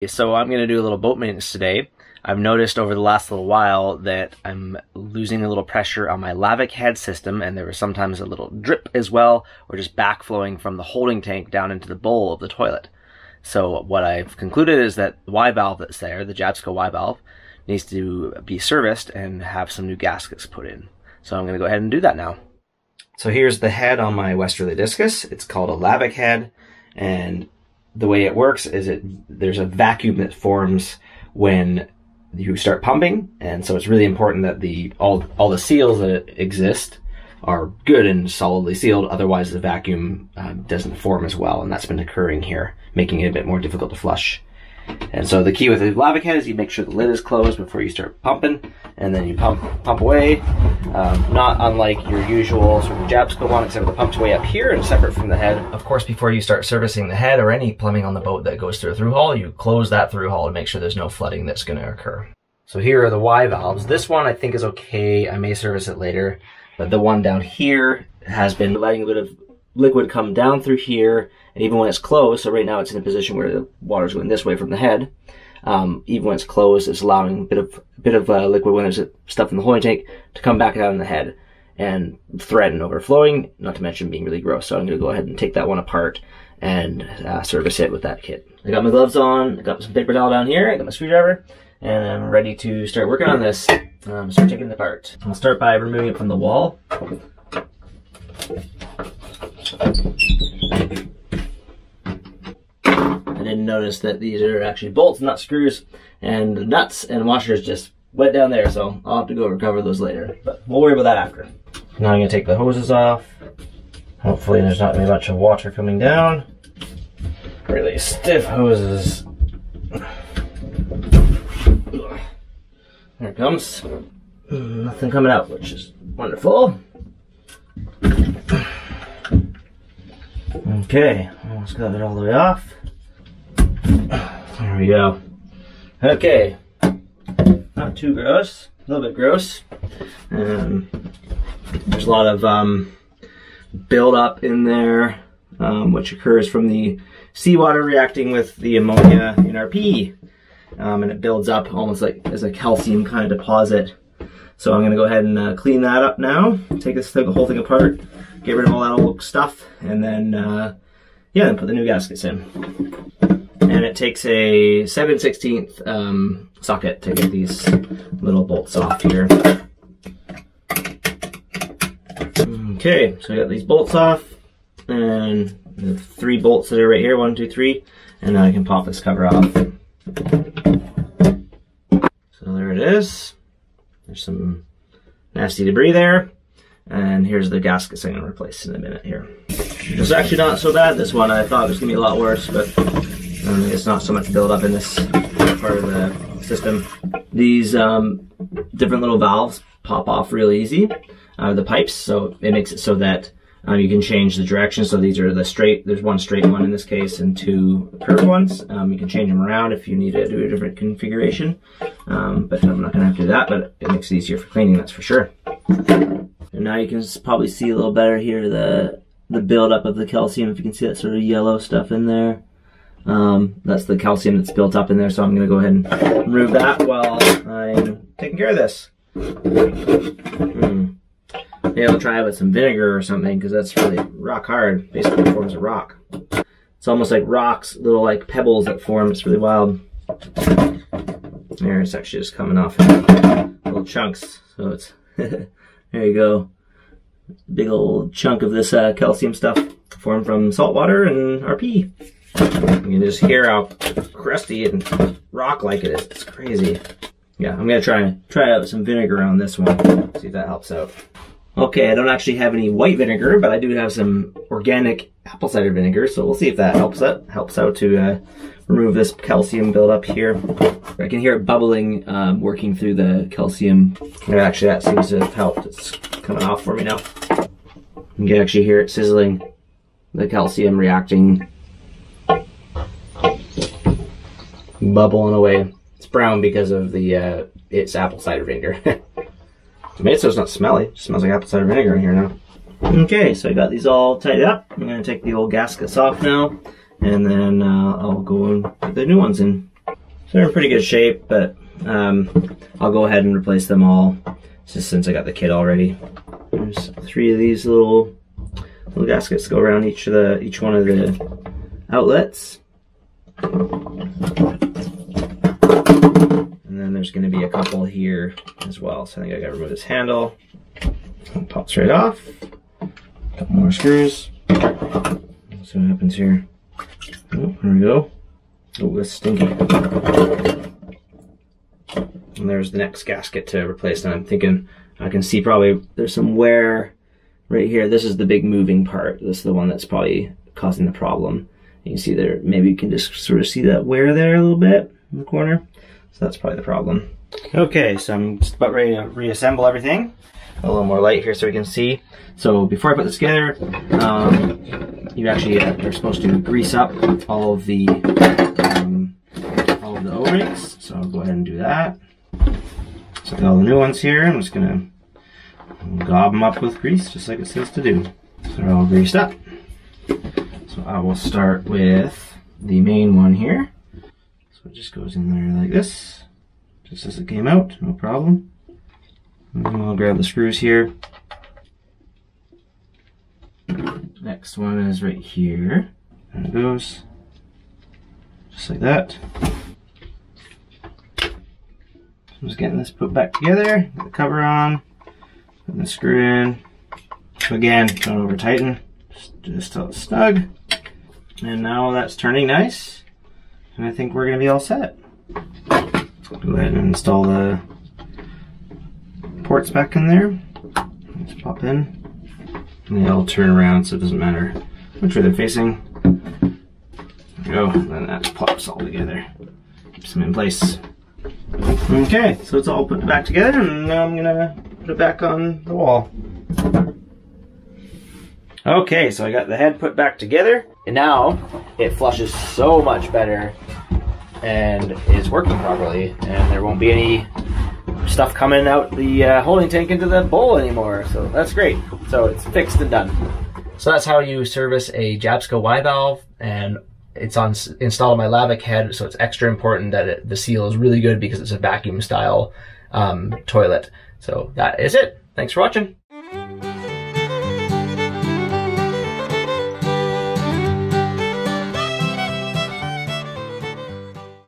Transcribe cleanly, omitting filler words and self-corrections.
So I'm going to do a little boat maintenance today. I've noticed over the last little while that I'm losing a little pressure on my Lavac head system, and there was sometimes a little drip as well, or just backflowing from the holding tank down into the bowl of the toilet. So what I've concluded is that the Y-valve that's there, the Jabsco Y-Valve, needs to be serviced and have some new gaskets put in. So I'm going to go ahead and do that now. So here's the head on my Westerly Discus. It's called a Lavac head, and the way it works is there's a vacuum that forms when you start pumping, and so it's really important that all the seals that exist are good and solidly sealed, otherwise the vacuum doesn't form as well, and that's been occurring here, making it a bit more difficult to flush. And so the key with the Lavac head is you make sure the lid is closed before you start pumping, and then you pump away. Not unlike your usual sort of Jabsco one, except the pump's way up here and separate from the head. Of course, before you start servicing the head or any plumbing on the boat that goes through a through hull, you close that through hull to make sure there's no flooding that's going to occur. So here are the Y valves. This one I think is okay. I may service it later, but the one down here has been letting a bit of liquid come down through here, and even when it's closed, so right now it's in a position where the water's going this way from the head, even when it's closed, it's allowing a bit of liquid when there's stuff in the holding tank to come back out in the head and thread and overflowing, not to mention being really gross. So I'm going to go ahead and take that one apart and service it with that kit. I got my gloves on, I got some paper towel down here, I got my screwdriver, and I'm ready to start working on this. Start taking it apart. I'll start by removing it from the wall. I didn't notice that these are actually bolts, not screws, and the nuts and washers just went down there, so I'll have to go recover those later, but we'll worry about that after. Now I'm going to take the hoses off. Hopefully there's not going to be much of water coming down. Really stiff hoses. There it comes. Nothing coming out, which is wonderful. Okay, almost got it all the way off. There we go. Okay, not too gross, a little bit gross. There's a lot of buildup in there, which occurs from the seawater reacting with the ammonia in our pee. And it builds up almost like as a calcium kind of deposit. So I'm going to go ahead and clean that up now, take this whole thing apart, get rid of all that old stuff, and then yeah, then put the new gaskets in. And it takes a 7/16 socket to get these little bolts off here. Okay, so I got these bolts off, and the 3 bolts that are right here, 1, 2, 3, and now I can pop this cover off. So there it is. There's some nasty debris there, and here's the gaskets I'm going to replace in a minute here. It's actually not so bad, this one. I thought it was going to be a lot worse, but it's not so much build up in this part of the system. These different little valves pop off real easy out of the pipes, so it makes it so that you can change the direction. So these are the straight, there's one straight one in this case and 2 curved ones. You can change them around if you need to do a different configuration, but I'm not going to have to do that, but it makes it easier for cleaning, that's for sure. And now you can probably see a little better here the buildup of the calcium, if you can see that sort of yellow stuff in there. That's the calcium that's built up in there, so I'm going to go ahead and remove that while I'm taking care of this. Maybe I'll try it with some vinegar or something, because that's really rock hard. Basically forms a rock. It's almost like rocks, little like pebbles that form. It's really wild. There, it's actually just coming off in little chunks. So it's there you go. Big old chunk of this calcium stuff formed from salt water and our pee. You can just hear how crusty and rock-like it is. It's crazy. Yeah, I'm gonna try out some vinegar on this one. See if that helps out. Okay, I don't actually have any white vinegar, but I do have some organic apple cider vinegar, so we'll see if that helps out to remove this calcium buildup here. I can hear it bubbling, working through the calcium. And actually, that seems to have helped. It's coming off for me now. You can actually hear it sizzling, the calcium reacting, bubbling away. It's brown because of the it's apple cider vinegar. Tomato's not smelly, it smells like apple cider vinegar in here now. Okay, so I got these all tied up. I'm going to take the old gaskets off now, and then I'll go and put the new ones in. they're in pretty good shape, but I'll go ahead and replace them all, just since I got the kit already. There's 3 of these little gaskets to go around each one of the outlets. And then there's going to be a couple here as well. So I think I got to remove this handle. It pops right off. A couple more screws. Let's see what happens here. Oh, there we go. Oh, that's stinky. And there's the next gasket to replace. And I'm thinking I can see probably there's some wear right here. This is the big moving part. This is the one that's probably causing the problem. You can see there, maybe you can just sort of see that wear there a little bit in the corner. So that's probably the problem. Okay, so I'm just about ready to reassemble everything. A little more light here so we can see. So before I put this together, you actually are supposed to grease up all of the O-rings. So I'll go ahead and do that. So I got all the new ones here. I'm just gonna gob them up with grease, just like it says to do. So they're all greased up. So I will start with the main one here. So it just goes in there like this, just as it came out, no problem. And then I'll grab the screws here. Next one is right here. There it goes, just like that. I'm just getting this put back together, get the cover on, put the screw in. So again, don't over tighten, just till it's snug. And now that's turning nice, and I think we're going to be all set. Go ahead and install the ports back in there. Just pop in, and they'll turn around so it doesn't matter which way they're facing. There we go, and then that pops all together, keeps them in place. Okay, so it's all put back together, and now I'm going to put it back on the wall. Okay, so I got the head put back together, and now it flushes so much better and is working properly, and there won't be any stuff coming out the holding tank into the bowl anymore, so that's great. So it's fixed and done. So that's how you service a Jabsco Y-Valve, and it's installed on my Lavac head, so it's extra important that the seal is really good because it's a vacuum style toilet. So that is it. Thanks for watching.